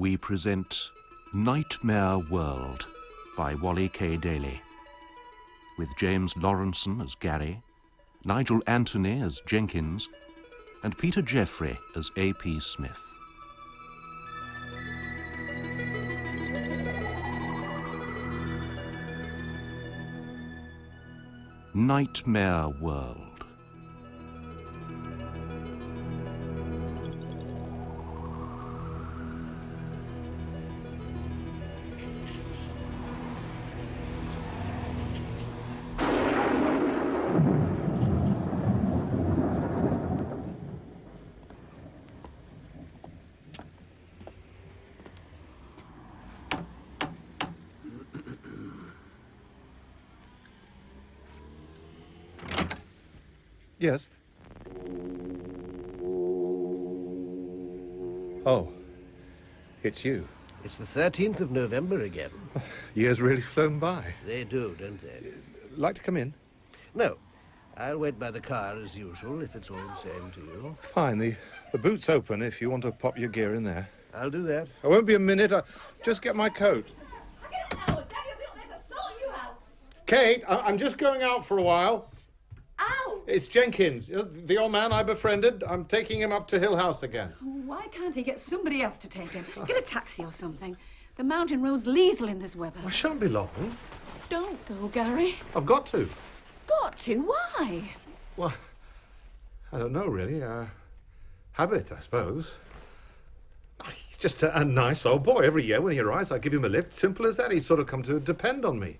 we present Nightmare World by Wally K Daly, with James Laurenson as Gary, Nigel Anthony as Jenkins, and Peter Geoffrey as A.P. Smith. Nightmare World. Yes. Oh, it's you. It's the 13th of November again. Years really flown by. They do, don't they? Like to come in? No. I'll wait by the car as usual, if it's all the same to you. Fine. The boot's open if you want to pop your gear in there. I'll do that. I won't be a minute. I'll just get my coat. Kate, I'm just going out for a while. Out! It's Jenkins, the old man I befriended. I'm taking him up to Hill House again. Oh, why can't he get somebody else to take him? Get a taxi or something. The mountain road's lethal in this weather. I shan't be long. Don't go, Gary. I've got to. Got to? Why? Well, I don't know, really. Habit, I suppose. He's just a nice old boy. Every year when he arrives, I give him a lift. Simple as that. He's sort of come to depend on me.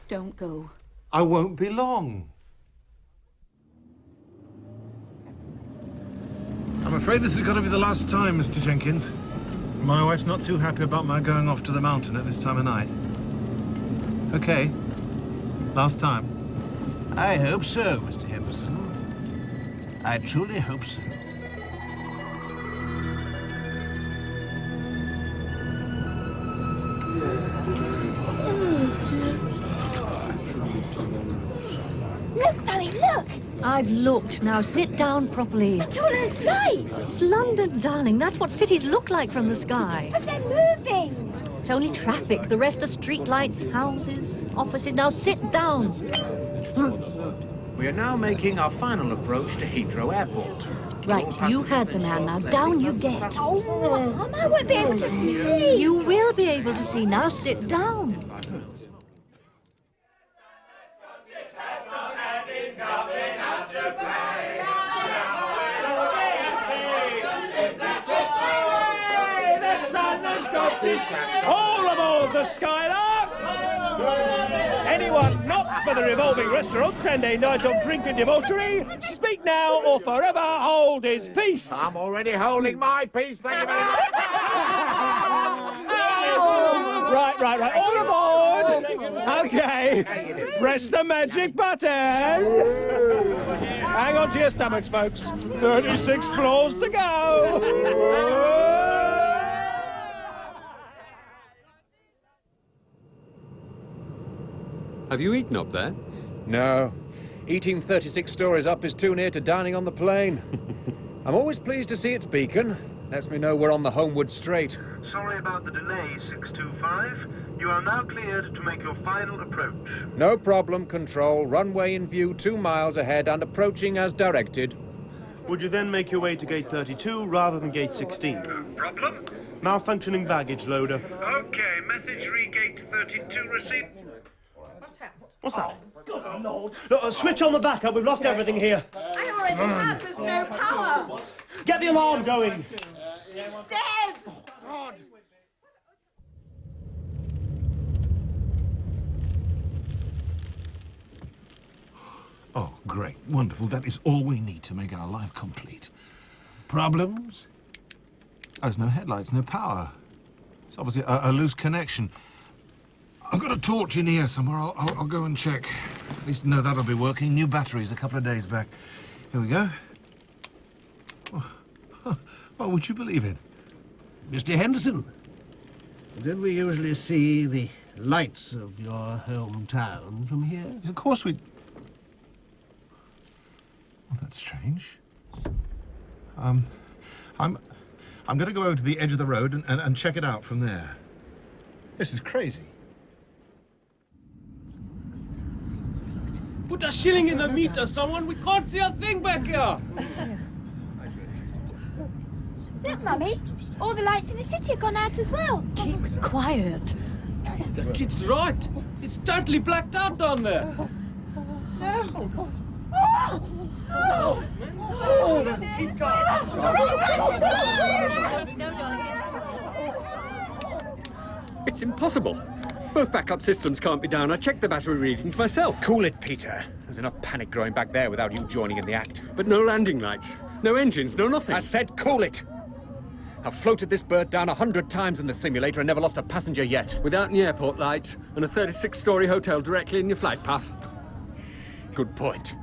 Don't go. I won't be long. I'm afraid this has got to be the last time, Mr. Jenkins. My wife's not too happy about my going off to the mountain at this time of night. Okay. Last time. I hope so, Mr. Henderson. I truly hope so. Look, Chloe, look! I've looked. Now sit down properly. But all those lights! It's London, darling. That's what cities look like from the sky. But they're moving! It's only traffic. The rest are street lights, houses, offices. Now sit down. We are now making our final approach to Heathrow Airport. Right, you heard the man. Now down you get. Oh, Mum, I won't be able to see! You will be able to see. Now sit down. All aboard the Skylark! Anyone not for the revolving restaurant and a night of drink and debauchery, speak now or forever hold his peace. I'm already holding my peace, thank you very much. Right. All aboard! Okay. Press the magic button. Hang on to your stomachs, folks. 36 floors to go. Have you eaten up there? No. Eating 36 stories up is too near to dining on the plane. I'm always pleased to see its beacon. Lets me know we're on the homeward straight. Sorry about the delay, 625. You are now cleared to make your final approach. No problem, Control. Runway in view 2 miles ahead and approaching as directed. Would you then make your way to gate 32 rather than gate 16? Problem? Malfunctioning baggage loader. Okay, message re-gate 32 received. What's that? Good Lord. Look, switch on the backup. We've lost everything here. I already have. There's no power. Get the alarm going. It's dead. God. Oh, great. Wonderful. That is all we need to make our life complete. Problems? There's no headlights, no power. It's obviously a loose connection. I've got a torch in here somewhere. I'll go and check. At least know that'll be working. New batteries a couple of days back. Here we go. Oh, would you believe it? Mr. Henderson, don't we usually see the lights of your hometown from here? Yes, of course we... Oh, that's strange. I'm I'm going to go over to the edge of the road and check it out from there. This is crazy. Put a shilling in the meter, someone. We can't see a thing back here. Look, Mummy. All the lights in the city have gone out as well. Keep quiet. The kid's right. It's totally blacked out down there. It's impossible. Both backup systems can't be down. I checked the battery readings myself. Cool it, Peter. There's enough panic growing back there without you joining in the act. But no landing lights, no engines, no nothing. I said cool it. I've floated this bird down 100 times in the simulator and never lost a passenger yet. Without any airport lights and a 36-story hotel directly in your flight path. Good point.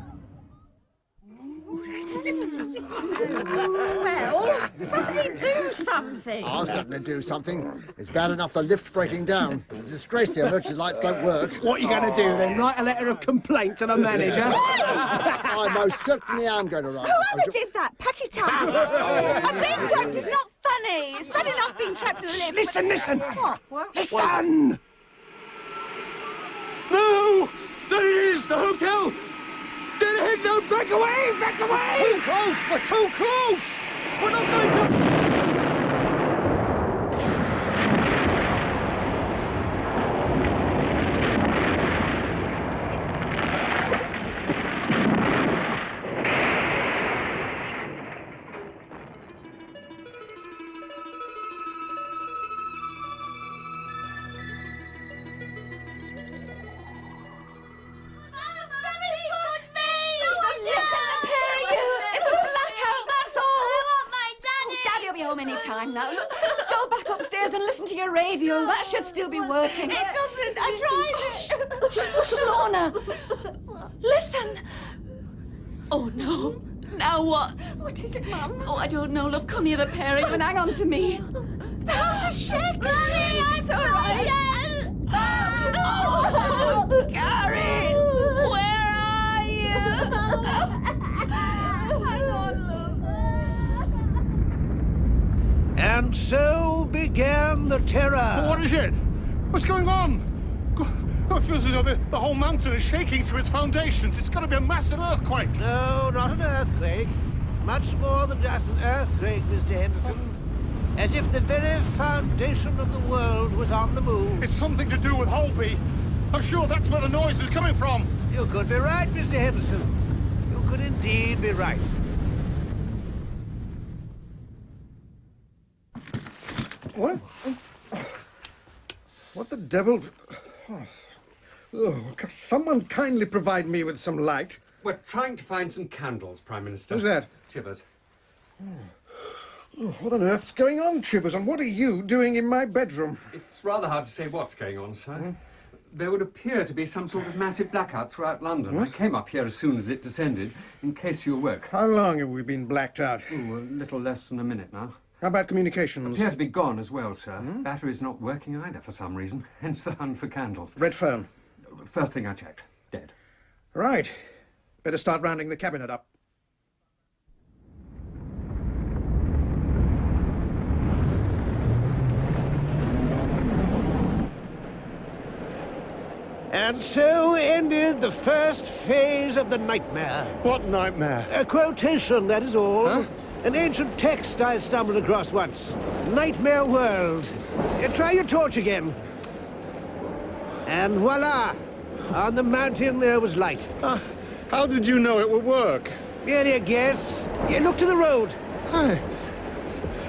Well, somebody do something. I'll certainly do something. It's bad enough the lift breaking down. It's a disgrace the emergency lights don't work. What are you going to do then? Write a letter of complaint to the manager? I most certainly am going to write. Whoever did that, pack it up. A being trapped is not funny. It's bad enough being trapped in a lift. Listen! What? Listen! No! There it is! The hotel! Dead ahead! No! Back away! Back away! Too close! We're too close! We're not going to... Time now. Look, go back upstairs and listen to your radio. That should still be working. It doesn't. I tried it. Shh, Lorna. Listen. Oh, no. Now what? What is it, Mum? Oh, I don't know. Love, come near the pair and hang on to me. The house is shaking. It's all right. Oh, Gary, where are you? Hang on, love. And so began the terror. What is it? What's going on? It feels as though the whole mountain is shaking to its foundations. It's got to be a massive earthquake. No, not an earthquake. Much more than just an earthquake, Mr. Henderson. As if the very foundation of the world was on the move. It's something to do with Holby. I'm sure that's where the noise is coming from. You could be right, Mr. Henderson. You could indeed be right. What? What the devil? Oh, someone kindly provide me with some light. We're trying to find some candles, Prime Minister. Who's that? Chivers. Oh, what on earth's going on, Chivers, and what are you doing in my bedroom? It's rather hard to say what's going on, sir. There would appear to be some sort of massive blackout throughout London. I came up here as soon as it descended, in case you awoke. How long have we been blacked out? Oh, a little less than a minute now. How about communications? Appear to be gone as well, sir. Battery's not working either for some reason, hence the hunt for candles. Red phone? First thing I checked. Dead. Right. Better start rounding the cabinet up. And so ended the first phase of the nightmare. What nightmare? A quotation, that is all. Huh? An ancient text I stumbled across once. Nightmare world. Try your torch again. And voila! On the mountain there was light. How did you know it would work? Merely a guess. Look to the road. Hey,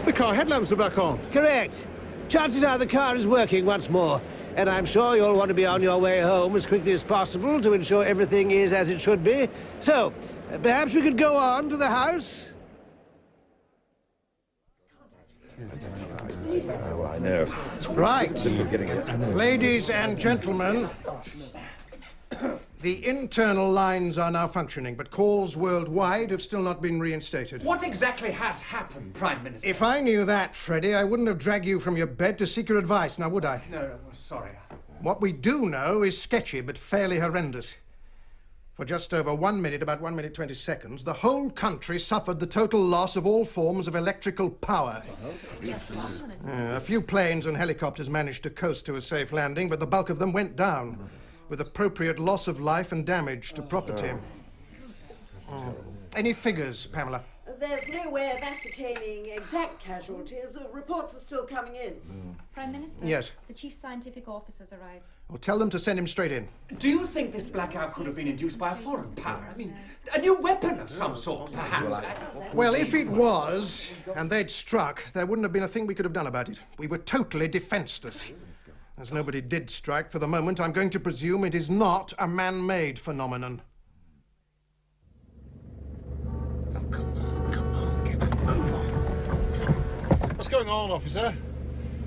the car headlamps are back on. Correct. Chances are the car is working once more. And I'm sure you'll want to be on your way home as quickly as possible to ensure everything is as it should be. So, perhaps we could go on to the house? Oh, I know. Right. Ladies and gentlemen, the internal lines are now functioning, but calls worldwide have still not been reinstated. What exactly has happened, Prime Minister? If I knew that, Freddie, I wouldn't have dragged you from your bed to seek your advice, now would I? No, sorry. What we do know is sketchy, but fairly horrendous. For just over 1 minute, about 1 minute 20 seconds, the whole country suffered the total loss of all forms of electrical power. A few planes and helicopters managed to coast to a safe landing, but the bulk of them went down, with appropriate loss of life and damage to property. Any figures, Pamela? There's no way of ascertaining exact casualties. Reports are still coming in. Prime Minister? Yes? The chief scientific officer's arrived. Well, tell them to send him straight in. Do you think this blackout could have been induced by a foreign power? I mean, a new weapon of some sort, perhaps? Well, if it was, and they'd struck, there wouldn't have been a thing we could have done about it. We were totally defenseless. As nobody did strike for the moment, I'm going to presume it is not a man-made phenomenon. What's going on, officer?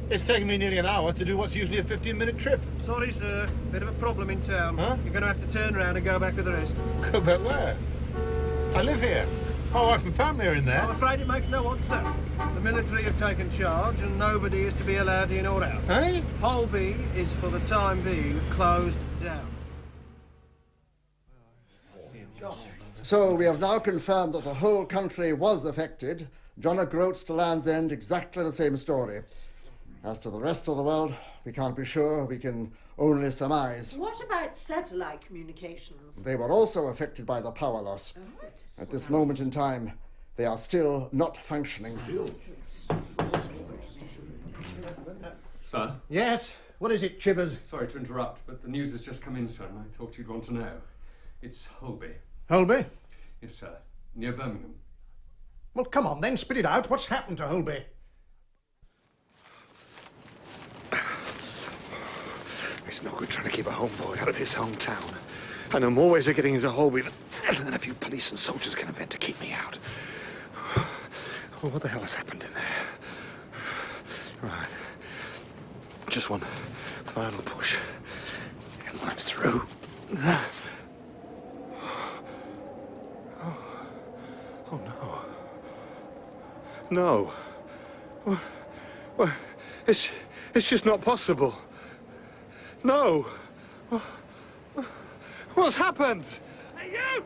It's taken me nearly an hour to do what's usually a 15-minute trip. Sorry, sir. Bit of a problem in town. Huh? You're going to have to turn around and go back with the rest. Go back where? I live here. My wife and family are in there. I'm afraid it makes no odds, sir. The military have taken charge and nobody is to be allowed in or out. Hey? Holby is, for the time being, closed down. So we have now confirmed that the whole country was affected. John O'Groats to Land's End, exactly the same story. As to the rest of the world, we can't be sure. We can only surmise. What about satellite communications? They were also affected by the power loss. At this moment in time, they are still not functioning. Sir? Yes? What is it, Chivers? Sorry to interrupt, but the news has just come in, sir, and I thought you'd want to know. It's Holby. Holby? Yes, sir. Near Birmingham. Well, come on then, spit it out. What's happened to Holby? It's no good trying to keep a homeboy out of his hometown. I know more ways of getting into Holby than a few police and soldiers can invent to keep me out. Well, what the hell has happened in there? Right. Just one final push. And I'm through. Oh, no. No. Well, it's just not possible. No. What's happened? Hey, you!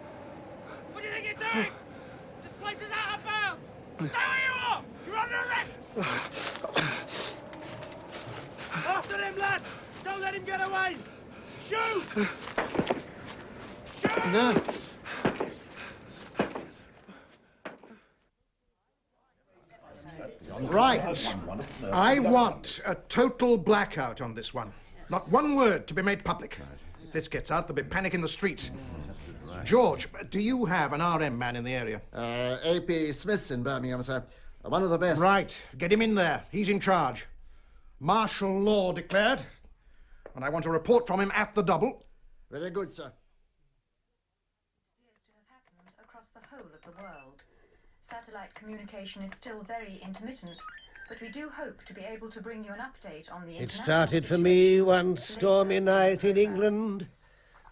What do you think you're doing? This place is out of bounds. Stay where you are! You're under arrest! After him, lads! Don't let him get away! Shoot! Shoot! No. Right. I want a total blackout on this one. Not one word to be made public. If this gets out, there'll be panic in the streets. George, do you have an RM man in the area? A.P. Smith's in Birmingham, sir. One of the best. Right. Get him in there. He's in charge. Martial law declared. And I want a report from him at the double. Very good, sir. Appears to have happened across the whole of the world. Satellite communication is still very intermittent, but we do hope to be able to bring you an update on the It started for me one stormy night in England,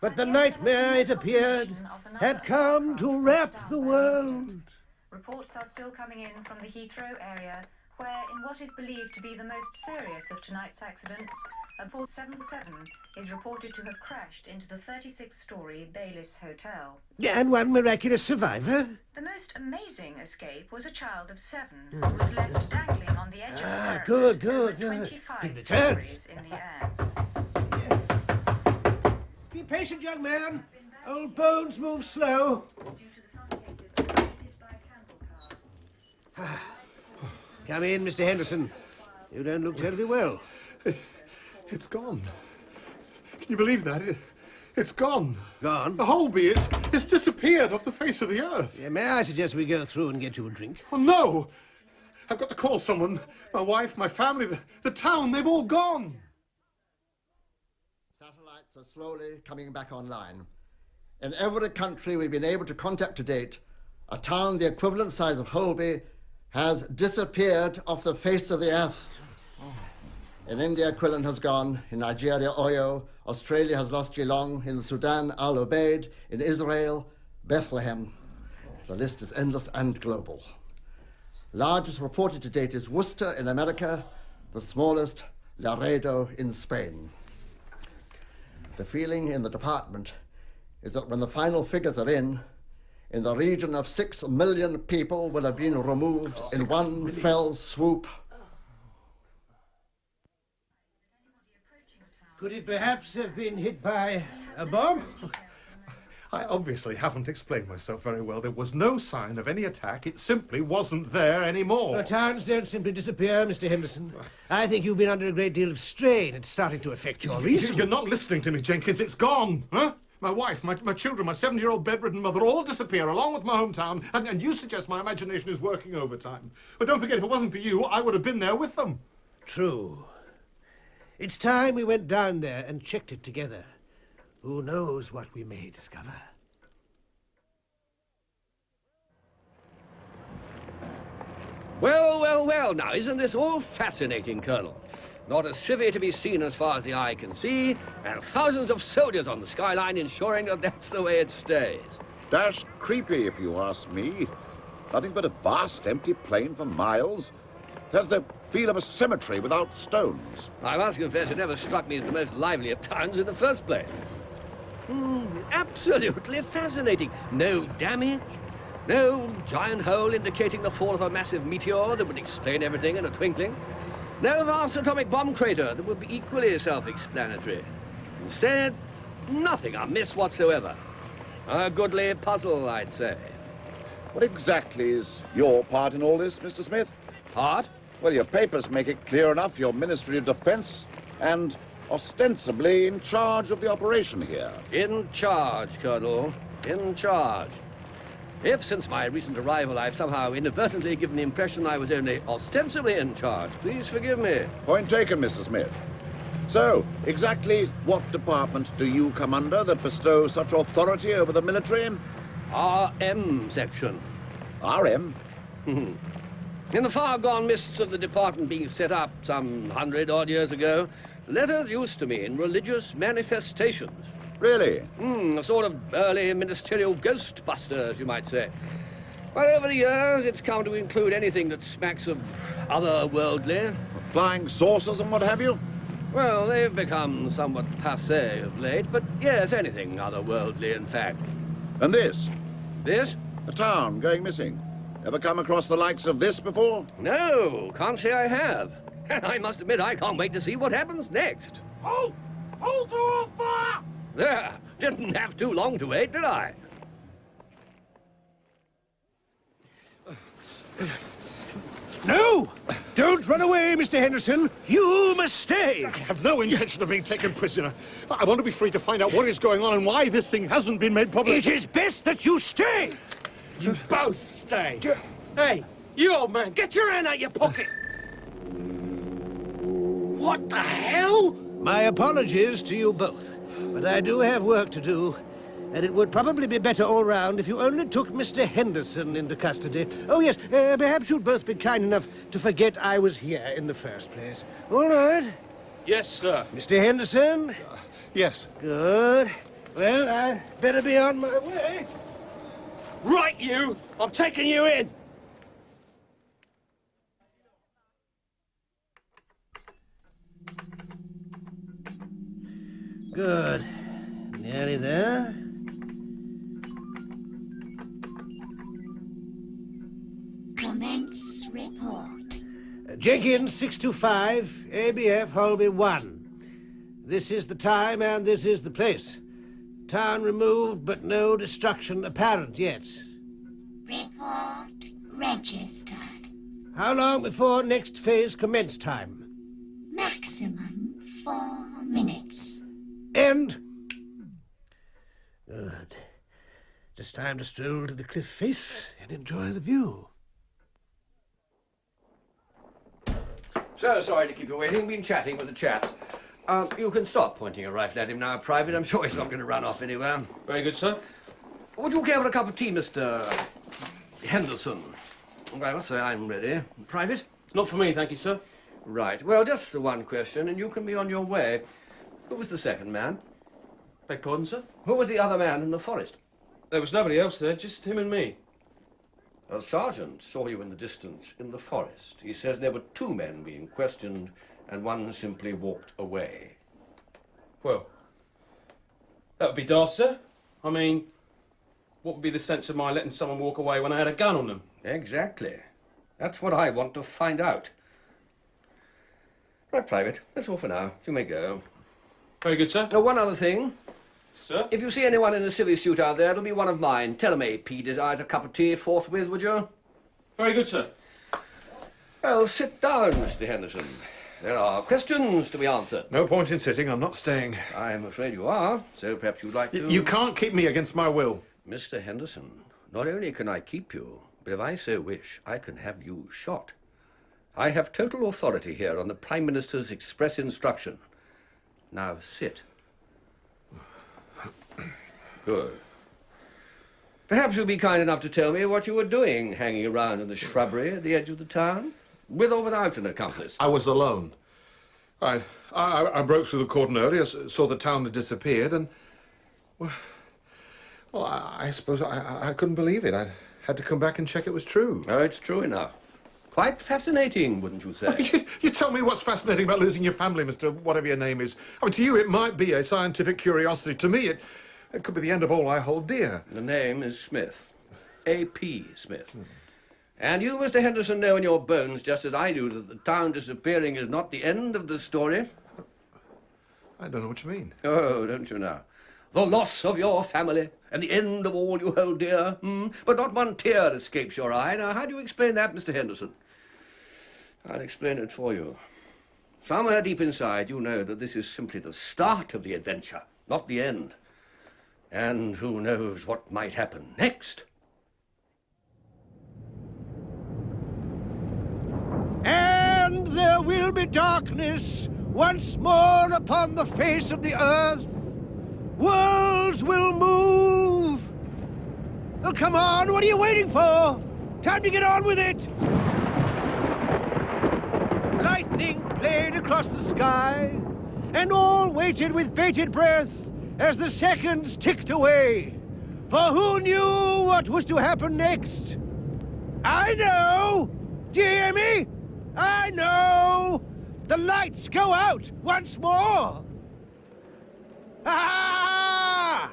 but the nightmare, it appeared, had come to wrap the world. Reports are still coming in from the Heathrow area, where, in what is believed to be the most serious of tonight's accidents, a 477 is reported to have crashed into the 36-storey Baylis Hotel. And one miraculous survivor? The most amazing escape was a child of 7 who was left dangling on the edge of the parapet Good. over 25 stories in the air. Be patient, young man. Old bones move slow. Come in, Mr. Henderson. You don't look terribly well. It's gone. Can you believe that? It's gone. Gone? The Holby, it's disappeared off the face of the earth. Yeah, may I suggest we go through and get you a drink? Oh, no! I've got to call someone. My wife, my family, the town, they've all gone. Satellites are slowly coming back online. In every country we've been able to contact to date, a town the equivalent size of Holby has disappeared off the face of the earth. In India, Quillan has gone. In Nigeria, Oyo. Australia has lost Geelong. In Sudan, Al Ubaid. In Israel, Bethlehem. The list is endless and global. Largest reported to date is Worcester in America. The smallest, Laredo in Spain. The feeling in the department is that when the final figures are in the region of 6 million people will have been removed in one fell swoop. Could it perhaps have been hit by a bomb? I obviously haven't explained myself very well. There was no sign of any attack. It simply wasn't there anymore. The towns don't simply disappear, Mr. Henderson. I think you've been under a great deal of strain. It's starting to affect your reason. You're not listening to me, Jenkins. It's gone, huh? My wife, my children, my 70-year-old bedridden mother all disappear along with my hometown, and you suggest my imagination is working overtime. But don't forget, if it wasn't for you, I would have been there with them. True. It's time we went down there and checked it together. Who knows what we may discover? Well, well, well, now, isn't this all fascinating, Colonel? Not a civvy to be seen as far as the eye can see, and thousands of soldiers on the skyline ensuring that that's the way it stays. Dashed creepy, if you ask me. Nothing but a vast, empty plain for miles. It has the feel of a cemetery without stones. I must confess it never struck me as the most lively of towns in the first place. Absolutely fascinating. No damage, no giant hole indicating the fall of a massive meteor that would explain everything in a twinkling. No vast atomic bomb crater that would be equally self-explanatory. Instead, nothing amiss whatsoever. A goodly puzzle, I'd say. What exactly is your part in all this, Mr. Smith? Part? Well, your papers make it clear enough you're Ministry of Defense and ostensibly in charge of the operation here. In charge, Colonel. In charge. If, since my recent arrival, I've somehow inadvertently given the impression I was only ostensibly in charge, please forgive me. Point taken, Mr. Smith. So, exactly what department do you come under that bestows such authority over the military? RM section. RM? In the far-gone mists of the department being set up some 100-odd years ago, the letters used to mean religious manifestations. Really? A sort of early ministerial ghostbusters, you might say. But over the years, it's come to include anything that smacks of otherworldly. Flying saucers and what have you? Well, they've become somewhat passé of late, but yes, anything otherworldly, in fact. And this? This? A town going missing. Ever come across the likes of this before? No, can't say I have. And I must admit, I can't wait to see what happens next. Hold! Hold to all fire! There, didn't have too long to wait, did I? No! Don't run away, Mr. Henderson. You must stay. I have no intention of being taken prisoner. I want to be free to find out what is going on and why this thing hasn't been made public. It is best that you stay. You both stay. Hey, you old man, get your hand out your pocket. What the hell? My apologies to you both, but I do have work to do, and it would probably be better all round if you only took Mr. Henderson into custody. Oh, yes, perhaps you'd both be kind enough to forget I was here in the first place. All right? Yes, sir. Mr. Henderson? Yes. Good. Well, I better be on my way. Right, you! I'm taking you in! Good. Nearly there. Commence report. Jenkins, 625, ABF, Holby 1. This is the time and this is the place. Town removed, but no destruction apparent yet. Report registered. How long before next phase commence time? Maximum 4 minutes. End. Good. Just time to stroll to the cliff face and enjoy the view. So sorry to keep you waiting. Been chatting with the chaps. You can stop pointing a rifle at him now, Private. I'm sure he's not going to run off anywhere. Very good, sir. Would you care for a cup of tea, Mr. Henderson? Well, I must say I'm ready. Private? Not for me, thank you, sir. Right. Well, just the one question, and you can be on your way. Who was the second man? Beg pardon, sir? Who was the other man in the forest? There was nobody else there, just him and me. A sergeant saw you in the distance in the forest. He says there were 2 men being questioned, and one simply walked away. Well, that would be daft, sir. I mean, what would be the sense of my letting someone walk away when I had a gun on them? Exactly. That's what I want to find out. Right, Private. That's all for now. You may go. Very good, sir. Oh, one other thing. Sir? If you see anyone in a civvy suit out there, it'll be one of mine. Tell him AP desires a cup of tea forthwith, would you? Very good, sir. Well, sit down, Mr. Henderson. There are questions to be answered. No point in sitting. I'm not staying. I'm afraid you are, so perhaps you'd like to... You can't keep me against my will. Mr. Henderson, not only can I keep you, but if I so wish, I can have you shot. I have total authority here on the Prime Minister's express instruction. Now sit. Good. Perhaps you'll be kind enough to tell me what you were doing hanging around in the shrubbery at the edge of the town, with or without an accomplice. I was alone. I broke through the cordon earlier, saw the town had disappeared, and... Well, I suppose I couldn't believe it. I had to come back and check it was true. Oh, it's true enough. Quite fascinating, wouldn't you say? You tell me what's fascinating about losing your family, Mr. whatever your name is. I mean, to you it might be a scientific curiosity. To me, it could be the end of all I hold dear. The name is Smith. A.P. Smith. And you, Mr. Henderson, know in your bones, just as I do, that the town disappearing is not the end of the story. I don't know what you mean. Oh, don't you now? The loss of your family and the end of all you hold dear. But not one tear escapes your eye. Now, how do you explain that, Mr. Henderson? I'll explain it for you. Somewhere deep inside, you know that this is simply the start of the adventure, not the end. And who knows what might happen next? And there will be darkness once more upon the face of the earth. Worlds will move. Oh, come on, what are you waiting for? Time to get on with it. Lightning played across the sky, and all waited with bated breath as the seconds ticked away. For who knew what was to happen next? I know! Do you hear me? I know! The lights go out once more! Ah!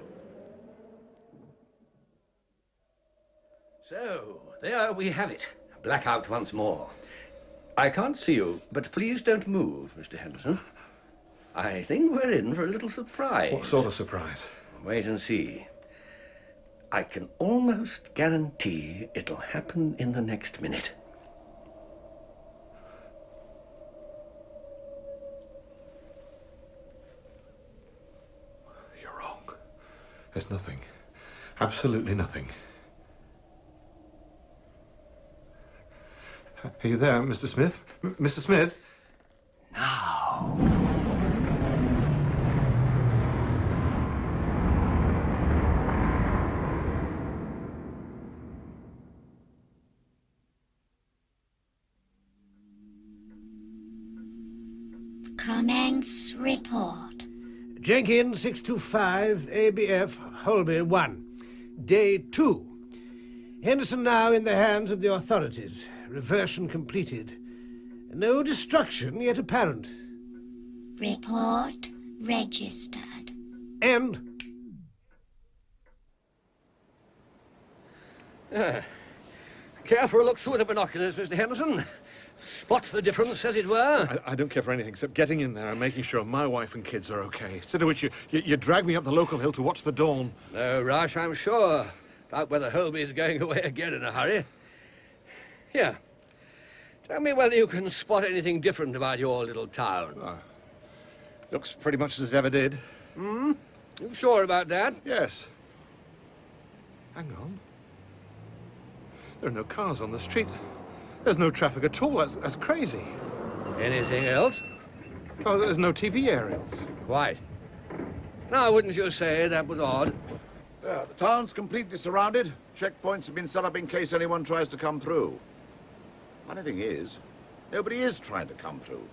So, there we have it. Blackout once more. I can't see you, but please don't move, Mr. Henderson. I think we're in for a little surprise. What sort of surprise? Wait and see. I can almost guarantee it'll happen in the next minute. You're wrong. There's nothing. Absolutely nothing. Are you there, Mr. Smith? Mr. Smith? Now. Commence report. Jenkins 625, ABF, Holby 1. Day 2. Henderson now in the hands of the authorities. Reversion completed. No destruction yet apparent. Report registered. And? Care for a look through the binoculars, Mr. Henderson? Spot the difference, as it were? I don't care for anything except getting in there and making sure my wife and kids are okay. Instead of which you drag me up the local hill to watch the dawn. No rush, I'm sure. Doubt whether Holby's going away again in a hurry. Here. Tell me whether you can spot anything different about your little town. Looks pretty much as it ever did. You sure about that? Yes. Hang on. There are no cars on the street. There's no traffic at all. That's crazy. Anything else? Oh, there's no TV aerials. Quite. Now, wouldn't you say that was odd? The town's completely surrounded. Checkpoints have been set up in case anyone tries to come through. Funny thing is, nobody is trying to come through.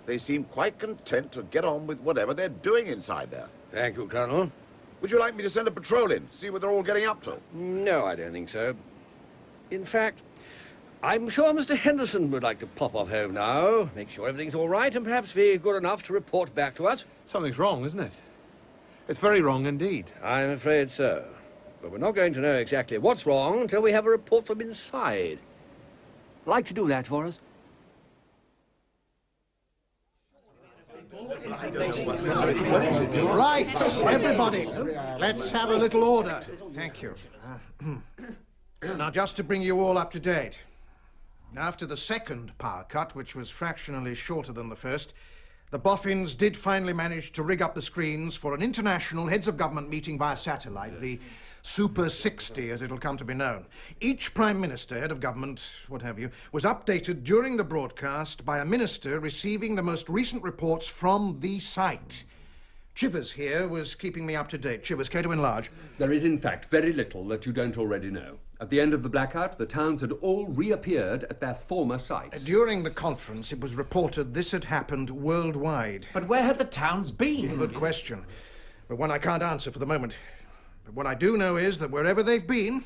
They seem quite content to get on with whatever they're doing inside there. Thank you, Colonel. Would you like me to send a patrol in, see what they're all getting up to? No, I don't think so. In fact, I'm sure Mr. Henderson would like to pop off home now, make sure everything's all right, and perhaps be good enough to report back to us. Something's wrong, isn't it? It's very wrong indeed. I'm afraid so. But we're not going to know exactly what's wrong until we have a report from inside. Like to do that for us? Right, everybody, let's have a little order. Thank you. Now, just to bring you all up to date. After the second power cut, which was fractionally shorter than the first, the boffins did finally manage to rig up the screens for an international heads of government meeting via satellite, the Super 60, as it'll come to be known. Each Prime Minister, head of government, what have you, was updated during the broadcast by a minister receiving the most recent reports from the site. Chivers here was keeping me up to date. Chivers, care to enlarge? There is, in fact, very little that you don't already know. At the end of the blackout, the towns had all reappeared at their former sites. During the conference, it was reported this had happened worldwide. But where had the towns been? Good question, but one I can't answer for the moment. But what I do know is that wherever they've been,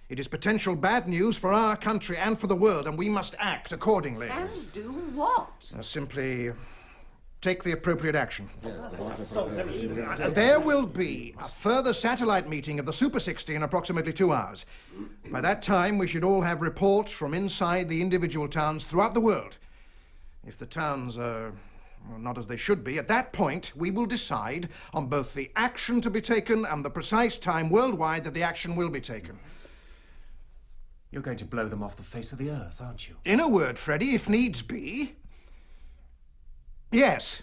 it is potential bad news for our country and for the world, and we must act accordingly. And do what? Simply take the appropriate action. There will be a further satellite meeting of the Super 60 in approximately 2 hours. By that time, we should all have reports from inside the individual towns throughout the world. If the towns are not as they should be, at that point, we will decide on both the action to be taken and the precise time worldwide that the action will be taken. You're going to blow them off the face of the earth, aren't you? In a word, Freddie, if needs be, yes.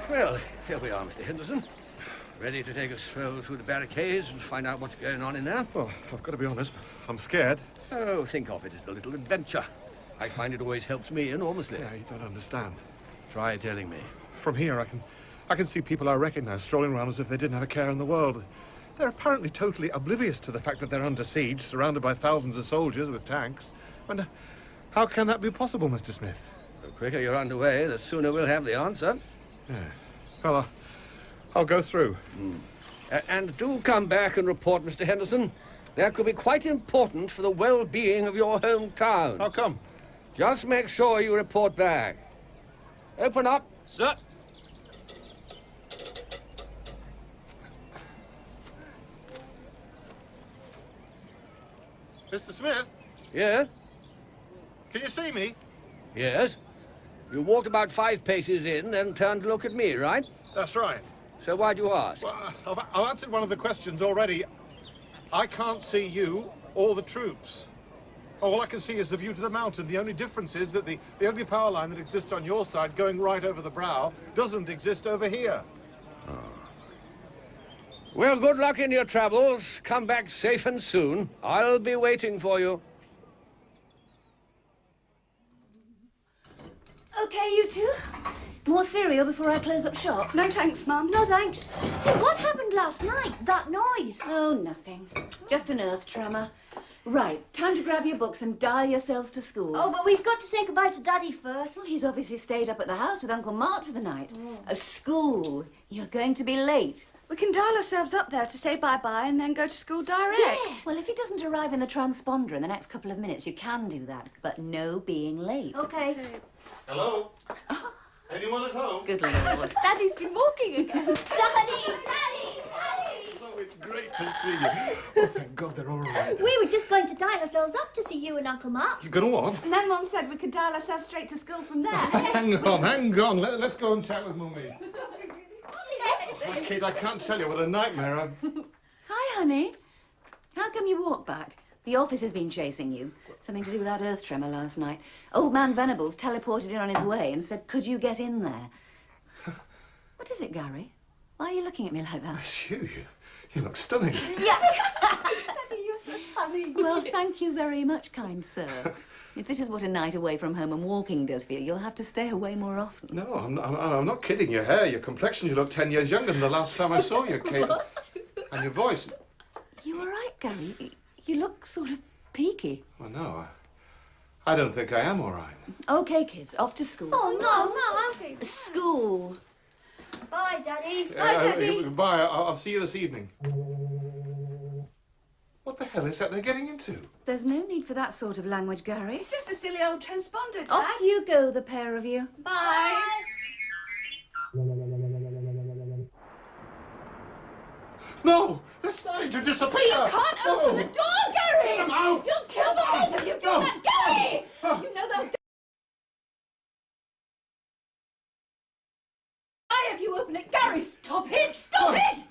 Well, here we are, Mr. Henderson. Ready to take a stroll through the barricades and find out what's going on in there? Well, I've got to be honest, I'm scared. Oh, think of it as a little adventure. I find it always helps me enormously. Yeah, you don't understand. Try telling me. From here, I can see people I recognize strolling around as if they didn't have a care in the world. They're apparently totally oblivious to the fact that they're under siege, surrounded by thousands of soldiers with tanks. And how can that be possible, Mr. Smith? The quicker you're underway, the sooner we'll have the answer. Yeah. Well, I'll go through. And do come back and report, Mr. Henderson. That could be quite important for the well-being of your hometown. How come? Just make sure you report back. Open up. Sir. Mr. Smith? Yeah? Can you see me? Yes. You walked about 5 paces in, then turned to look at me, right? That's right. So why'd you ask? Well, I've answered one of the questions already. I can't see you or the troops. All I can see is the view to the mountain. The only difference is that the only power line that exists on your side, going right over the brow, doesn't exist over here. Oh. Well, good luck in your travels. Come back safe and soon. I'll be waiting for you. Okay, you two. More cereal before I close up shop? No thanks, Mum. No thanks. Hey, what happened last night? That noise? Oh, nothing. Just an earth tremor. Right, time to grab your books and dial yourselves to school. Oh, but we've got to say goodbye to Daddy first. Well, he's obviously stayed up at the house with Uncle Mart for the night. School. You're going to be late. We can dial ourselves up there to say bye-bye and then go to school direct. Yeah. Well, if he doesn't arrive in the transponder in the next couple of minutes, you can do that. But no being late. Okay. Hello? Anyone at home? Good Lord. Daddy's been walking again. Daddy! Oh, it's great to see you. Oh, thank God they're all right. We were just going to dial ourselves up to see you and Uncle Mark. You're going to what? And then Mum said we could dial ourselves straight to school from there. Hang on. Let's go and chat with Mummy. My kid, I can't tell you what a nightmare I've... Hi, honey. How come you walk back? The office has been chasing you. Something to do with that earth tremor last night. Old man Venables teleported in on his way and said, could you get in there? What is it, Gary? Why are you looking at me like that? It's you. You look stunning. Yeah. Daddy, you're so funny. Well, thank you very much, kind sir. If this is what a night away from home and walking does for you, you'll have to stay away more often. No, I'm not kidding. Your hair, your complexion, you look 10 years younger than the last time I saw you, Kate. And your voice. You all right, Gary? You look sort of peaky. Well, no, I don't think I am all right. OK, kids, off to school. Oh, no, Mum. School. Bye, Daddy. Bye, Daddy. Bye. I'll see you this evening. What the hell is that they're getting into? There's no need for that sort of language, Gary. It's just a silly old transponder, Dad. Off you go, the pair of you. Bye. No! They're starting to disappear! You can't open the door, Gary! I'm out! You'll kill the both of you do that, Gary! You know they'll die if you open it. Gary, stop it! Stop it!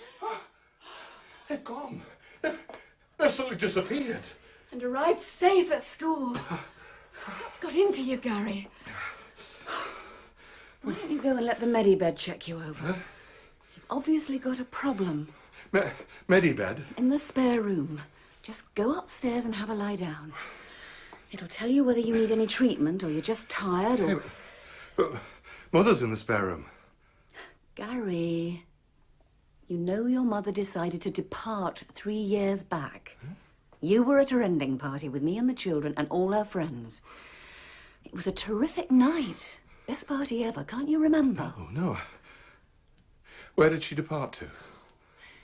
They've gone. They've suddenly disappeared. And arrived safe at school. What's got into you, Gary? Why don't you go and let the medibed check you over? Huh? You've obviously got a problem. Medibed? In the spare room. Just go upstairs and have a lie down. It'll tell you whether you need any treatment or you're just tired or... Hey, but Mother's in the spare room. Gary, you know your mother decided to depart 3 years back. You were at her ending party with me and the children and all her friends. It was a terrific night. Best party ever, can't you remember? Oh, no. Where did she depart to?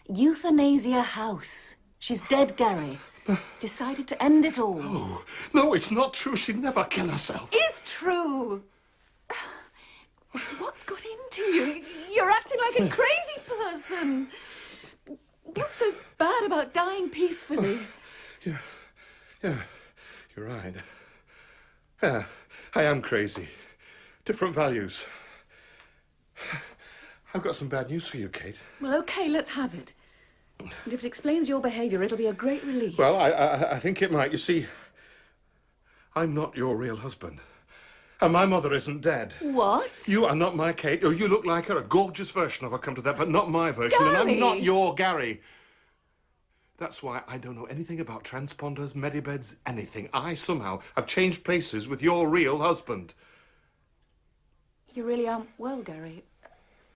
Euthanasia House. She's dead, Gary. Decided to end it all. Oh, no, it's not true. She'd never kill herself. It's true. What's got into you? You're acting like a crazy person. What's so bad about dying peacefully? Yeah, you're right. Yeah, I am crazy. Different values. I've got some bad news for you, Kate. Well, okay, let's have it. And if it explains your behaviour, it'll be a great relief. Well, I think it might. You see, I'm not your real husband. And my mother isn't dead. What? You are not my Kate. Oh, you look like her, a gorgeous version of her, come to that, but not my version. Gary! And I'm not your Gary. That's why I don't know anything about transponders, medibeds, anything. I somehow have changed places with your real husband. You really aren't well, Gary.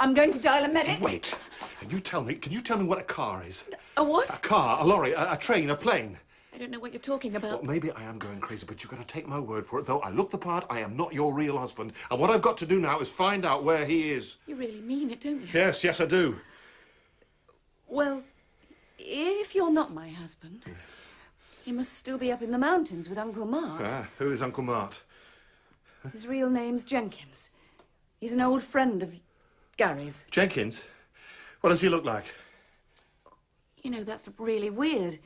I'm going to dial a medic. Wait. Can you tell me what a car is? A what? A car, a lorry, a train, a plane. I don't know what you're talking about. Well, maybe I am going crazy, but you've got to take my word for it. Though I look the part, I am not your real husband. And what I've got to do now is find out where he is. You really mean it, don't you? Yes, I do. Well, if you're not my husband, he must still be up in the mountains with Uncle Mart. Ah, who is Uncle Mart? His real name's Jenkins. He's an old friend of Gary's. Jenkins? What does he look like? You know, that's really weird.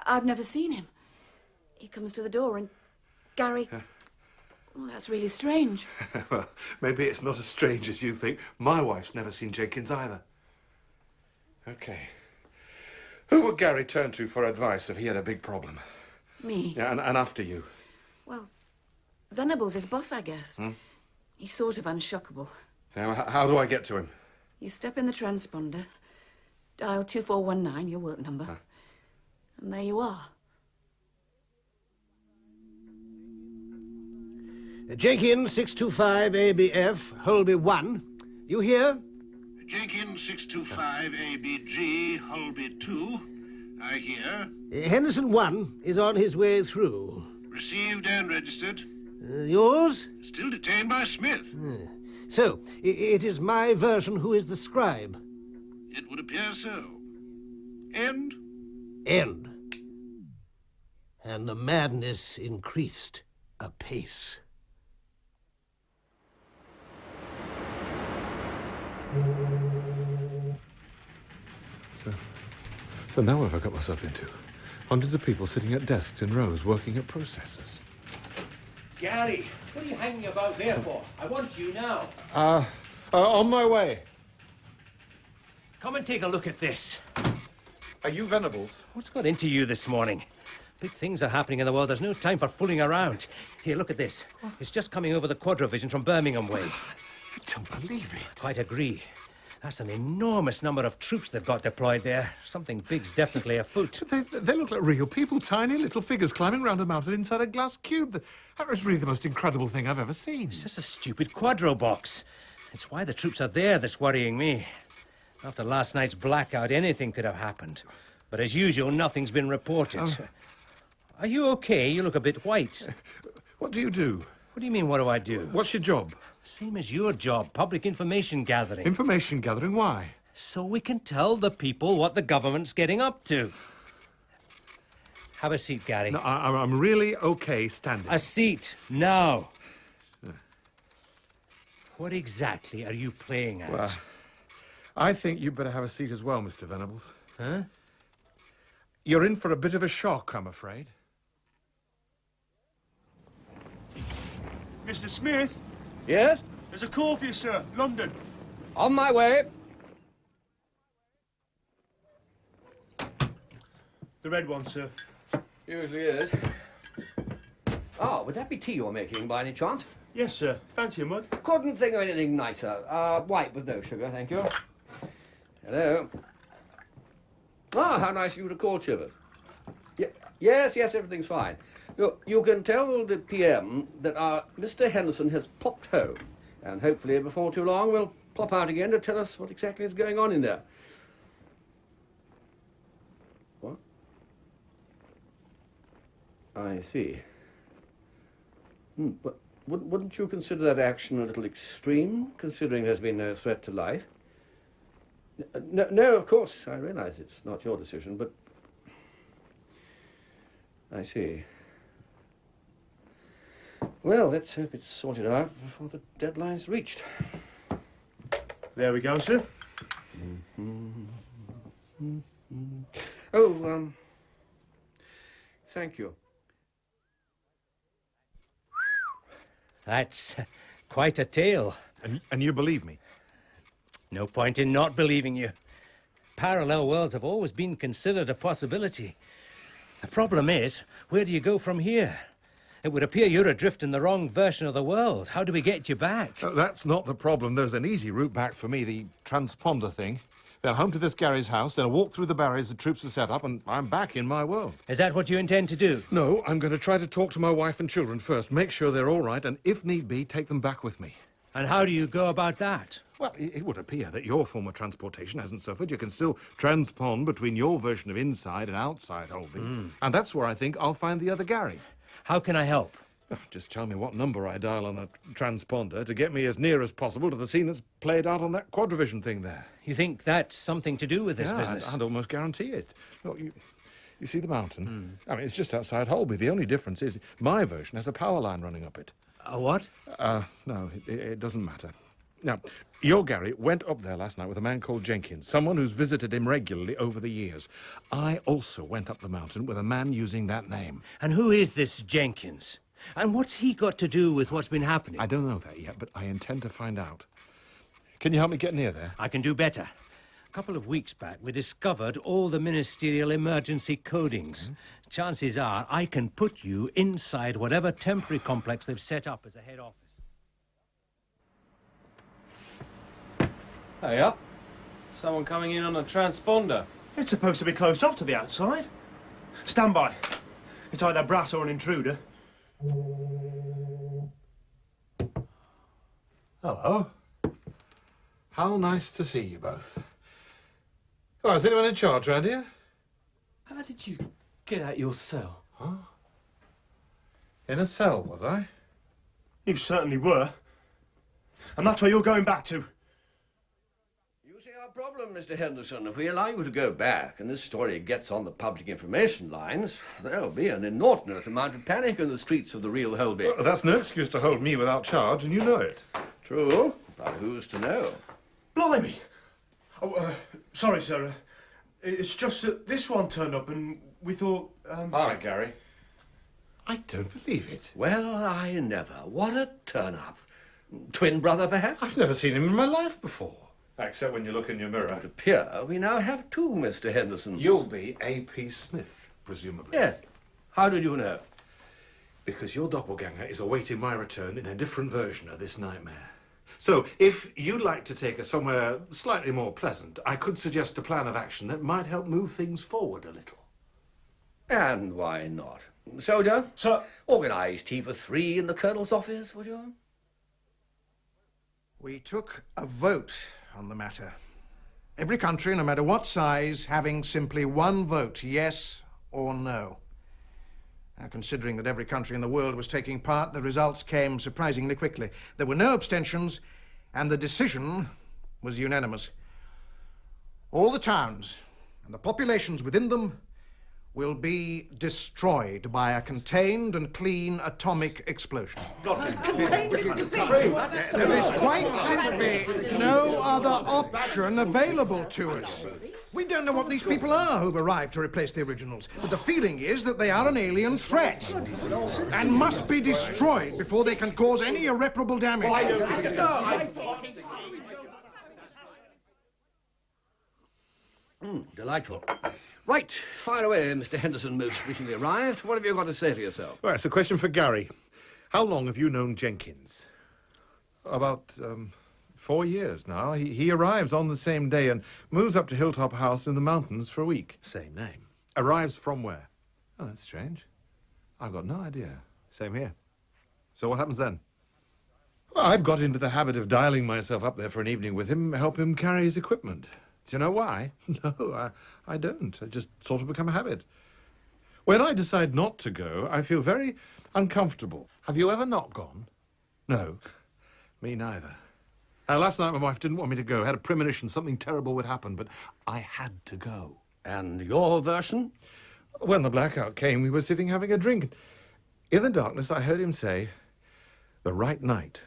I've never seen him. He comes to the door and Gary... Well, that's really strange. Well, maybe it's not as strange as you think. My wife's never seen Jenkins either. Okay. Who would Gary turn to for advice if he had a big problem? Me? Yeah, and after you? Well, Venables is boss, I guess. He's sort of unshockable. Now, how do I get to him? You step in the transponder, dial 2419, your work number, and there you are. Jenkins, 625 ABF, Holby 1. You here? Jenkins, 625 ABG, Holby 2. I hear. Henderson 1 is on his way through. Received and registered. Yours? Still detained by Smith. So, it is my version who is the scribe. It would appear so. End? End. And the madness increased apace. So now what have I got myself into? Hundreds of people sitting at desks in rows working at processors. Gary, what are you hanging about there for? I want you now. On my way. Come and take a look at this. Are you Venables? What's got into you this morning? Big things are happening in the world. There's no time for fooling around. Here, look at this. It's just coming over the Quadrovision from Birmingham way. I don't believe it. Quite agree. That's an enormous number of troops they've got deployed there. Something big's definitely afoot. They look like real people, tiny little figures climbing around a mountain inside a glass cube. That was really the most incredible thing I've ever seen. It's just a stupid quadro box. It's why the troops are there that's worrying me. After last night's blackout, anything could have happened. But as usual, nothing's been reported. Are you okay? You look a bit white. What do you do? What do you mean, what do I do? What's your job? Same as your job, public information gathering. Information gathering? Why? So we can tell the people what the government's getting up to. Have a seat, Gary. No, I'm really okay standing. A seat, now. What exactly are you playing at? Well, I think you'd better have a seat as well, Mr. Venables. Huh? You're in for a bit of a shock, I'm afraid. Mr. Smith? Yes? There's a call for you, sir. London. On my way. The red one, sir. Usually is. Oh, would that be tea you're making by any chance? Yes, sir. Fancy a mug? Couldn't think of anything nicer. White with no sugar, thank you. Hello. Ah, how nice of you to call, Chivers. Yes, everything's fine. You can tell the PM that our Mr. Henderson has popped home, and hopefully before too long we'll pop out again to tell us what exactly is going on in there. What? I see. But wouldn't you consider that action a little extreme, considering there's been no threat to life? No, of course, I realize it's not your decision, but... I see. Well, let's hope it's sorted out before the deadline's reached. There we go, sir. Oh, thank you. That's quite a tale. And you believe me? No point in not believing you. Parallel worlds have always been considered a possibility. The problem is, where do you go from here? It would appear you're adrift in the wrong version of the world. How do we get you back? That's not the problem. There's an easy route back for me, the transponder thing. Then home to this Gary's house, then a walk through the barriers the troops have set up, and I'm back in my world. Is that what you intend to do? No, I'm going to try to talk to my wife and children first, make sure they're all right, and if need be, take them back with me. And how do you go about that? Well, it would appear that your form of transportation hasn't suffered. You can still transpond between your version of inside and outside Holby. And that's where I think I'll find the other Gary. How can I help? Just tell me what number I dial on a transponder to get me as near as possible to the scene that's played out on that quadrivision thing there. You think that's something to do with this Yeah, business? I'd almost guarantee it. Look, you see the mountain? I mean, it's just outside Holby. The only difference is my version has a power line running up it. A what? No, it doesn't matter. Now, your Gary went up there last night with a man called Jenkins, someone who's visited him regularly over the years. I also went up the mountain with a man using that name. And who is this Jenkins? And what's he got to do with what's been happening? I don't know that yet, but I intend to find out. Can you help me get near there? I can do better. A couple of weeks back, we discovered all the ministerial emergency codings. Chances are I can put you inside whatever temporary complex they've set up as a head office. Hey up. Someone coming in on a transponder. It's supposed to be closed off to the outside. Stand by. It's either brass or an intruder. Hello. How nice to see you both. Oh, is anyone in charge around here? How did you get out your cell? Huh? In a cell, was I? You certainly were. And that's where you're going back to. You see our problem, Mr. Henderson. If we allow you to go back and this story gets on the public information lines, there'll be an inordinate amount of panic in the streets of the real Holby. Well, that's no excuse to hold me without charge, and you know it. True, but who's to know? Blimey! Oh, sorry, sir. It's just that this one turned up and we thought... All right, Gary. I don't believe it. Well, I never. What a turn-up. Twin brother, perhaps? I've never seen him in my life before. Except when you look in your mirror. It would appear we now have two Mr. Hendersons. You'll be A.P. Smith, presumably. Yes. How did you know? Because your doppelganger is awaiting my return in a different version of this nightmare. So, if you'd like to take us somewhere slightly more pleasant, I could suggest a plan of action that might help move things forward a little. And why not? Soldier? Sir? Organise tea for 3 in the Colonel's office, would you? We took a vote on the matter. Every country, no matter what size, having simply one vote, yes or no. Now, considering that every country in the world was taking part, the results came surprisingly quickly. There were no abstentions, and the decision was unanimous. All the towns and the populations within them will be destroyed by a contained and clean atomic explosion. There is quite simply no other option available to us. We don't know what these people are who've arrived to replace the originals, but the feeling is that they are an alien threat and must be destroyed before they can cause any irreparable damage. Delightful. Right, fire away, Mr. Henderson, most recently arrived. What have you got to say for yourself? Well, it's a question for Gary. How long have you known Jenkins? About 4 years now. He arrives on the same day and moves up to Hilltop House in the mountains for a week. Same name. Arrives from where? Oh, that's strange. I've got no idea. Same here. So what happens then? Well, I've got into the habit of dialing myself up there for an evening with him, help him carry his equipment. Do you know why? No, I don't. I just sort of become a habit. When I decide not to go, I feel very uncomfortable. Have you ever not gone? No. Me neither. Last night my wife didn't want me to go. Had a premonition something terrible would happen, but I had to go. And your version? When the blackout came, we were sitting having a drink. In the darkness, I heard him say, "The right night."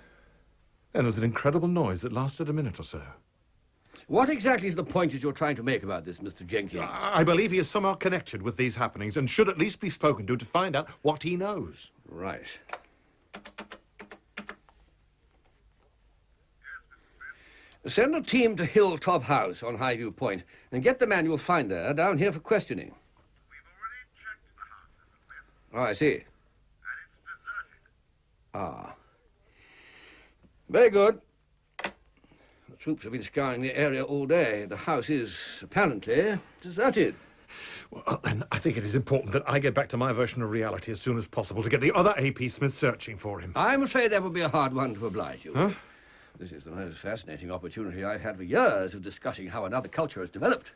And there was an incredible noise that lasted a minute or so. What exactly is the point that you're trying to make about this, Mr. Jenkins? I believe he is somehow connected with these happenings and should at least be spoken to find out what he knows. Right. Send a team to Hilltop House on Highview Point and get the man you'll find there down here for questioning. Oh, I see. Ah. Very good. The troops have been scouring the area all day. The house is apparently deserted. Well, then I think it is important that I get back to my version of reality as soon as possible to get the other AP Smith searching for him. I'm afraid that would be a hard one to oblige you. Huh? This is the most fascinating opportunity I've had for years of discussing how another culture has developed.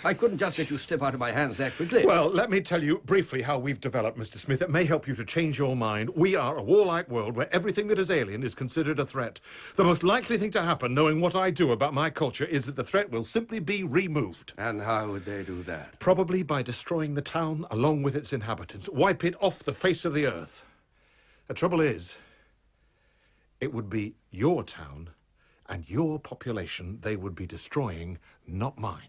I couldn't just let you slip out of my hands that quickly. Well, let me tell you briefly how we've developed, Mr. Smith. It may help you to change your mind. We are a warlike world where everything that is alien is considered a threat. The most likely thing to happen, knowing what I do about my culture, is that the threat will simply be removed. And how would they do that? Probably by destroying the town along with its inhabitants. Wipe it off the face of the earth. The trouble is, it would be your town and your population they would be destroying, not mine.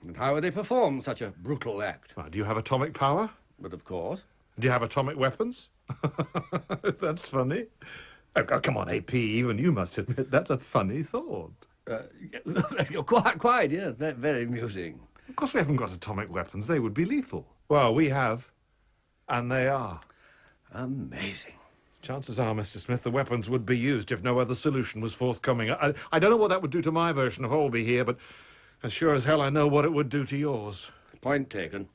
And how would they perform such a brutal act? Well, do you have atomic power? But of course. Do you have atomic weapons? That's funny. Oh, come on, AP, even you must admit that's a funny thought. Quite, yes. Very amusing. Of course we haven't got atomic weapons. They would be lethal. Well, we have, and they are. Amazing. Chances are, Mr. Smith, the weapons would be used if no other solution was forthcoming. I don't know what that would do to my version of Holby here, but as sure as hell I know what it would do to yours. Point taken.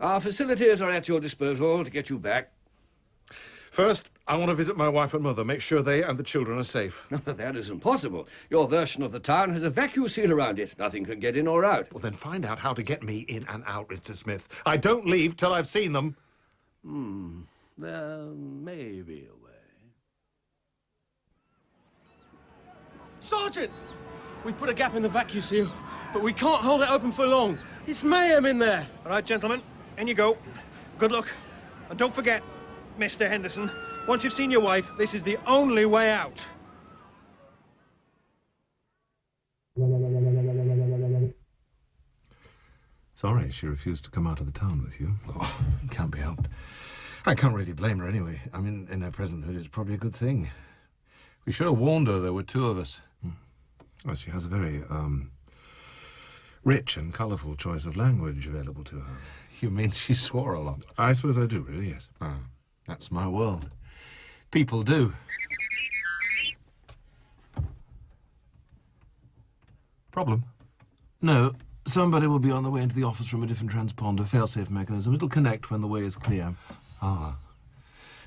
Our facilities are at your disposal to get you back. First, I want to visit my wife and mother, make sure they and the children are safe. That is impossible. Your version of the town has a vacuum seal around it. Nothing can get in or out. Well, then find out how to get me in and out, Mr. Smith. I don't leave till I've seen them. There may be a way. Sergeant! We've put a gap in the vacuum seal, but we can't hold it open for long. It's mayhem in there. All right, gentlemen, in you go. Good luck. And don't forget, Mr. Henderson, once you've seen your wife, this is the only way out. Sorry, she refused to come out of the town with you. Oh, it can't be helped. I can't really blame her anyway. I mean, in her present mood, it's probably a good thing. We should have warned her there were two of us. Well, she has a very, rich and colourful choice of language available to her. You mean she swore a lot? I suppose I do, really, yes. That's my world. People do. Problem? No. Somebody will be on the way into the office from a different transponder, fail-safe mechanism. It'll connect when the way is clear.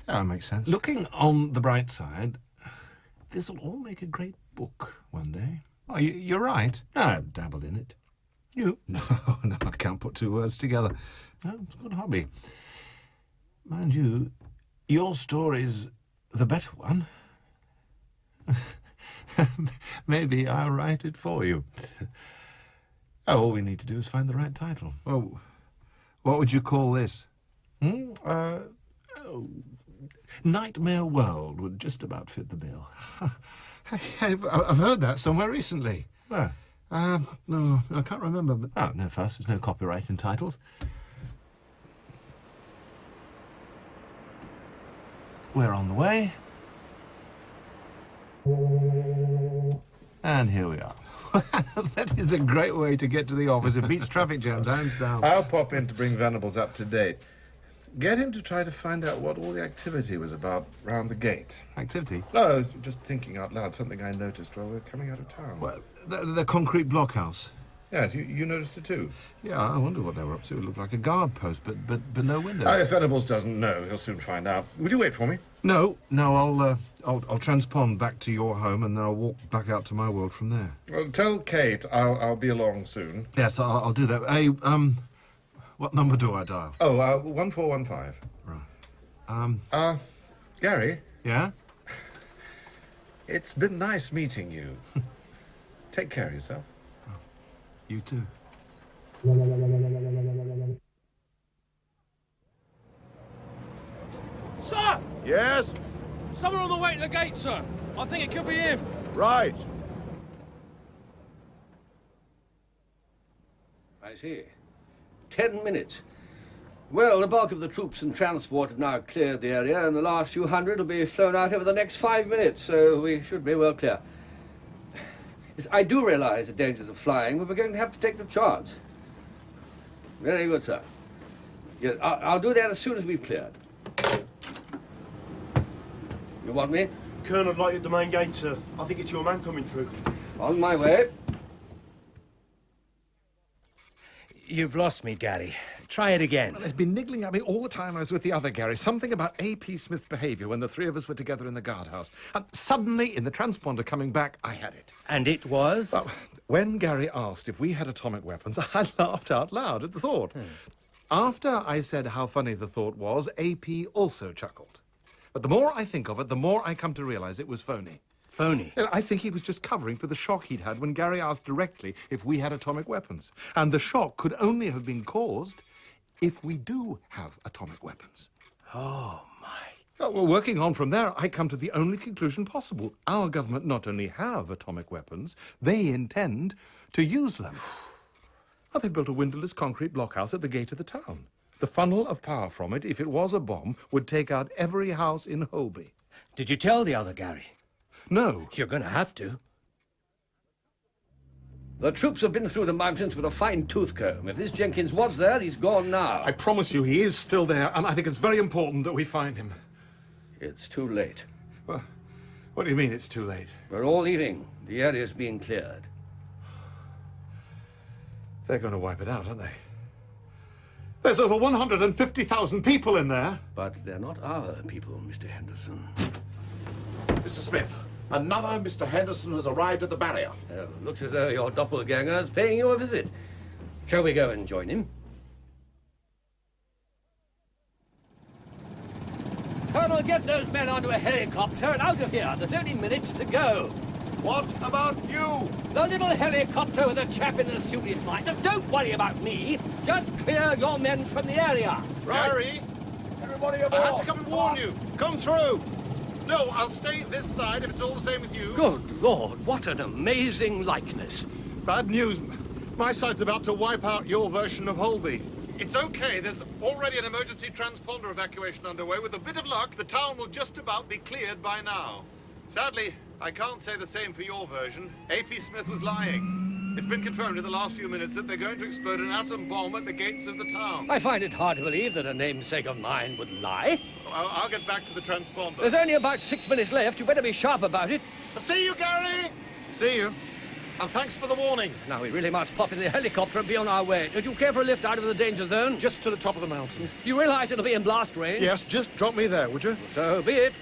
That makes sense. Looking on the bright side, this'll all make a great book one day. Oh, you're right. No, I've dabbled in it. You? No, I can't put two words together. No, it's a good hobby. Mind you, your story's the better one. Maybe I'll write it for you. All we need to do is find the right title. Oh, What would you call this? Nightmare World would just about fit the bill. I've heard that somewhere recently. Where? No, I can't remember. But oh, no fuss. There's no copyright in titles. We're on the way. And here we are. That is a great way to get to the office. It beats traffic jams, hands down. I'll pop in to bring Venables up to date. Get him to try to find out what all the activity was about round the gate. Activity? Oh, just thinking out loud, something I noticed while we were coming out of town. Well, the concrete blockhouse. Yes, you noticed it too. Yeah, I wonder what they were up to. It looked like a guard post, but no windows. If Venables doesn't know, he'll soon find out. Will you wait for me? No, I'll transpond back to your home, and then I'll walk back out to my world from there. Well, tell Kate I'll be along soon. Yes, I'll do that. Hey, what number do I dial? Oh, 1415. Right. Gary? Yeah? It's been nice meeting you. Take care of yourself. You too. Sir! Yes? Someone on the way to the gate, sir. I think it could be him. Right. I see. 10 minutes. Well, the bulk of the troops and transport have now cleared the area, and the last few hundred will be flown out over the next 5 minutes, so we should be well clear. Yes, I do realize the dangers of flying, but we're going to have to take the chance. Very good, sir. Yes, I'll do that as soon as we've cleared. You want me? Colonel, I'd like you at the main gate, sir. I think it's your man coming through. On my way. You've lost me, Gary. Try it again. Well, it's been niggling at me all the time I was with the other Gary. Something about A.P. Smith's behaviour when the three of us were together in the guardhouse. And suddenly, in the transponder coming back, I had it. And it was? Well, when Gary asked if we had atomic weapons, I laughed out loud at the thought. After I said how funny the thought was, A.P. also chuckled. But the more I think of it, the more I come to realise it was phony. Phony? I think he was just covering for the shock he'd had when Gary asked directly if we had atomic weapons. And the shock could only have been caused if we do have atomic weapons. Oh, my. Well, working on from there, I come to the only conclusion possible. Our government not only have atomic weapons, they intend to use them. Well, they built a windowless concrete blockhouse at the gate of the town. The funnel of power from it, if it was a bomb, would take out every house in Holby. Did you tell the other Gary? No. You're going to have to. The troops have been through the mountains with a fine-tooth comb. If this Jenkins was there, he's gone now. I promise you he is still there, and I think it's very important that we find him. It's too late. Well, what do you mean it's too late? We're all leaving. The area's being cleared. They're going to wipe it out, aren't they? There's over 150,000 people in there. But they're not our people, Mr. Henderson. Mr. Smith, another Mr. Henderson has arrived at the barrier. Looks as though your doppelganger's paying you a visit. Shall we go and join him? Colonel, get those men onto a helicopter and out of here. There's only minutes to go. What about you? The little helicopter with a chap in the suit is mine. Now, don't worry about me. Just clear your men from the area. Gary, everybody aboard. I had to come and warn you. Come through. No, I'll stay this side if it's all the same with you. Good Lord, what an amazing likeness. Bad news. My side's about to wipe out your version of Holby. It's okay. There's already an emergency transponder evacuation underway. With a bit of luck, the town will just about be cleared by now. Sadly, I can't say the same for your version. A.P. Smith was lying. It's been confirmed in the last few minutes that they're going to explode an atom bomb at the gates of the town. I find it hard to believe that a namesake of mine would lie. I'll get back to the transponder. There's only about 6 minutes left. You better be sharp about it. See you, Gary! See you. And thanks for the warning. Now, we really must pop in the helicopter and be on our way. Don't you care for a lift out of the danger zone? Just to the top of the mountain. You realize it'll be in blast range? Yes, just drop me there, would you? So be it.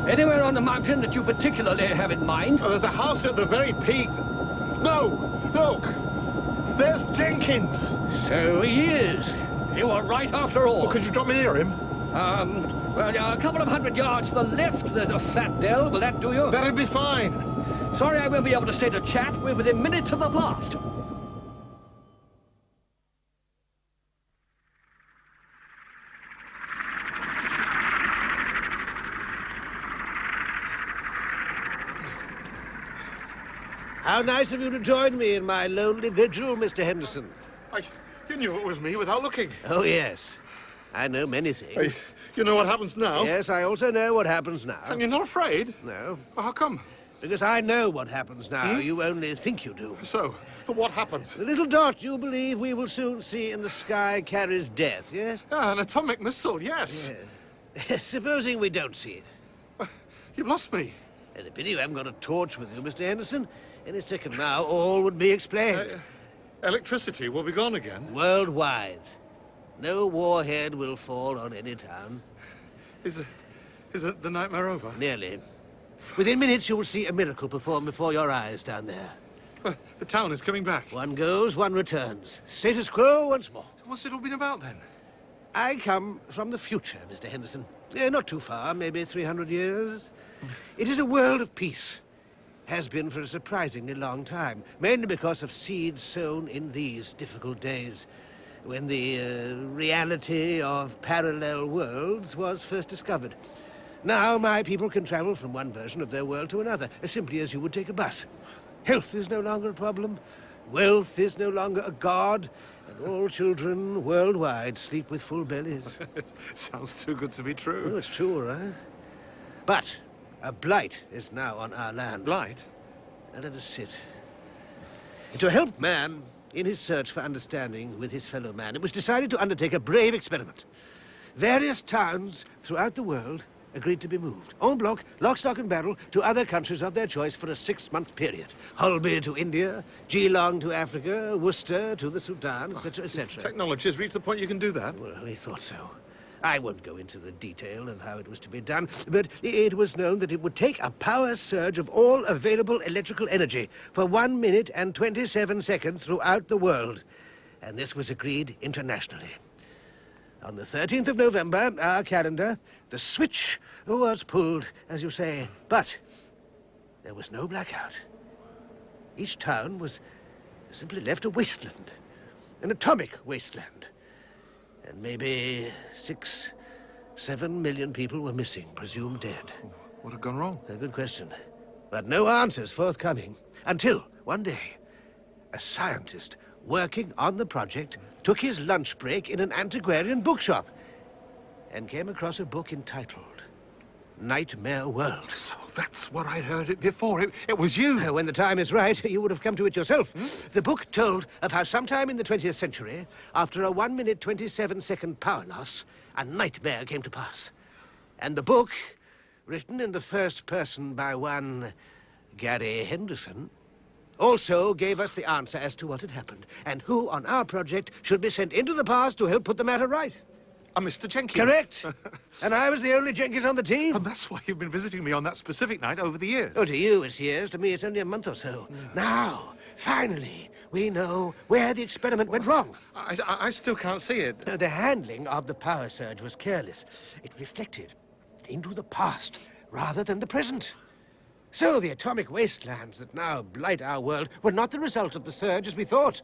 Anywhere on the mountain that you particularly have in mind? Oh, there's a house at the very peak. No! Look! There's Jenkins! So he is. You were right after all. Well, could you drop me near him? Well, a couple of 100 yards to the left, there's a flat dell. Will that do you? That'll be fine. Sorry I won't be able to stay to chat. We're within minutes of the blast. How nice of you to join me in my lonely vigil, Mr. Henderson. You knew it was me without looking. Oh, yes. I know many things. You know what happens now? Yes, I also know what happens now. And you're not afraid? No. Well, how come? Because I know what happens now. You only think you do. So, what happens? The little dot you believe we will soon see in the sky carries death, yes? An atomic missile, yes. Yes. Supposing we don't see it. You've lost me. And a pity you haven't got a torch with you, Mr. Henderson. Any second now, all would be explained. Electricity will be gone again? Worldwide. No warhead will fall on any town. Is it the nightmare over? Nearly. Within minutes, you will see a miracle performed before your eyes down there. The town is coming back. One goes, one returns. Status quo once more. What's it all been about, then? I come from the future, Mr. Henderson. Not too far, maybe 300 years. It is a world of peace. Has been for a surprisingly long time, mainly because of seeds sown in these difficult days, when the reality of parallel worlds was first discovered. Now my people can travel from one version of their world to another, as simply as you would take a bus. Health is no longer a problem, wealth is no longer a god, and all children worldwide sleep with full bellies. Sounds too good to be true. Oh, it's true, all right. But a blight is now on our land. Blight? Now let us sit. To help man in his search for understanding with his fellow man, it was decided to undertake a brave experiment. Various towns throughout the world agreed to be moved, en bloc, lock, stock and barrel, to other countries of their choice for a 6-month period. Holby to India, Geelong to Africa, Worcester to the Sudan, etc., etc. Technology has reached the point you can do that? Well, we thought so. I won't go into the detail of how it was to be done, but it was known that it would take a power surge of all available electrical energy for 1 minute and 27 seconds throughout the world. And this was agreed internationally. On the 13th of November, our calendar, the switch was pulled, as you say, but there was no blackout. Each town was simply left a wasteland, an atomic wasteland. And maybe 6-7 million people were missing, presumed dead. What had gone wrong? A good question. But no answers forthcoming. Until, one day, a scientist working on the project took his lunch break in an antiquarian bookshop and came across a book entitled Nightmare World. So that's what I'd heard it before. It was you. When the time is right, you would have come to it yourself. The book told of how sometime in the 20th century, after a 1 minute 27 second power loss, a nightmare came to pass. And the book, written in the first person by one Gary Henderson, also gave us the answer as to what had happened and who on our project should be sent into the past to help put the matter right. A Mr. Jenkins. Correct. And I was the only Jenkins on the team. And that's why you've been visiting me on that specific night over the years. Oh, to you it's years. To me it's only a month or so. Yeah. Now, finally, we know where the experiment went wrong. I still can't see it. The handling of the power surge was careless. It reflected into the past rather than the present. So the atomic wastelands that now blight our world were not the result of the surge as we thought,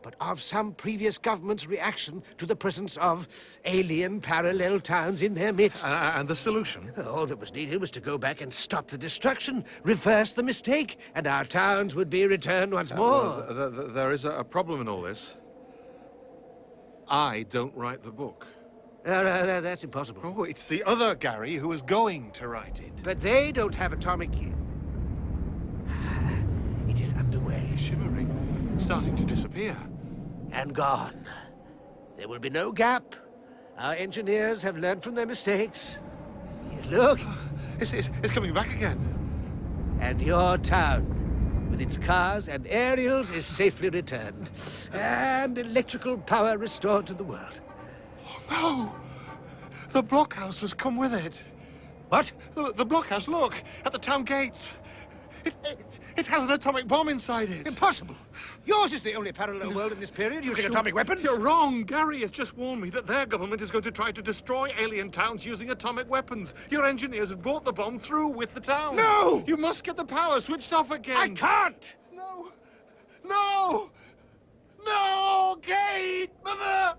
but of some previous government's reaction to the presence of alien parallel towns in their midst. And the solution? All that was needed was to go back and stop the destruction, reverse the mistake, and our towns would be returned once more. There is a problem in all this. I don't write the book. That's impossible. Oh, it's the other Gary who is going to write it. But they don't have atomic... It is underway. Shimmering. Starting to disappear. And gone. There will be no gap. Our engineers have learned from their mistakes. Look. It's coming back again. And your town, with its cars and aerials, is safely returned. And electrical power restored to the world. Oh, no! The blockhouse has come with it. What? The blockhouse, look! At the town gates. It has an atomic bomb inside it. Impossible. Yours is the only parallel world in this period using atomic weapons. You're wrong. Gary has just warned me that their government is going to try to destroy alien towns using atomic weapons. Your engineers have brought the bomb through with the town. No! You must get the power switched off again. I can't! No! No! No! Kate! Mother!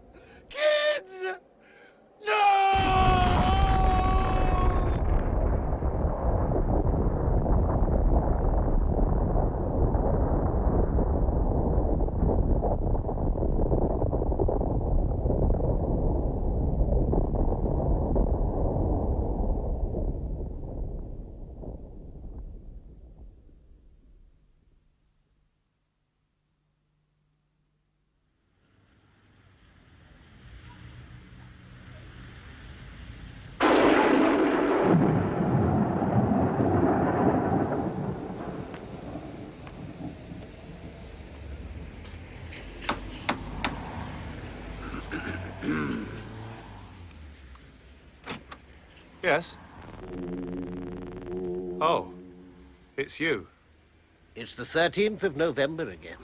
Kids! No! Yes? Oh, it's you. It's the 13th of November again.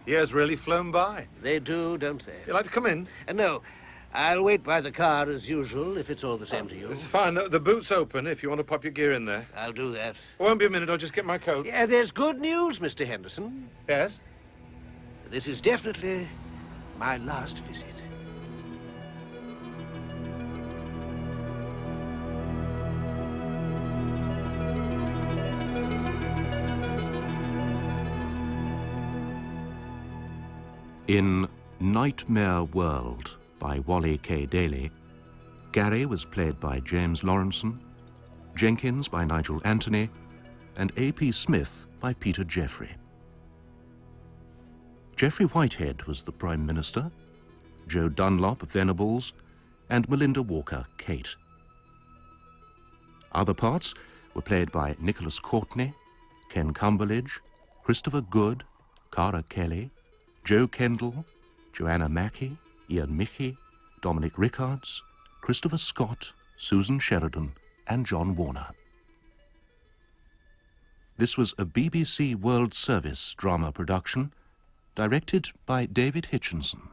Years really flown by. They do, don't they? You like to come in? No. I'll wait by the car as usual, if it's all the same to you. It's fine. The boot's open if you want to pop your gear in there. I'll do that. It won't be a minute. I'll just get my coat. Yeah, there's good news, Mr. Henderson. Yes? This is definitely my last visit. In Nightmare World by Wally K Daly, Gary was played by James Laurenson, Jenkins by Nigel Anthony, and A.P. Smith by Peter Geoffrey. Geoffrey Whitehead was the Prime Minister, Joe Dunlop of Venables, and Melinda Walker, Kate. Other parts were played by Nicholas Courtney, Ken Cumberledge, Christopher Good, Cara Kelly, Joe Kendall, Joanna Mackey, Ian Michie, Dominic Rickhards, Christopher Scott, Susan Sheridan, and John Warner. This was a BBC World Service drama production, directed by David Hitchinson.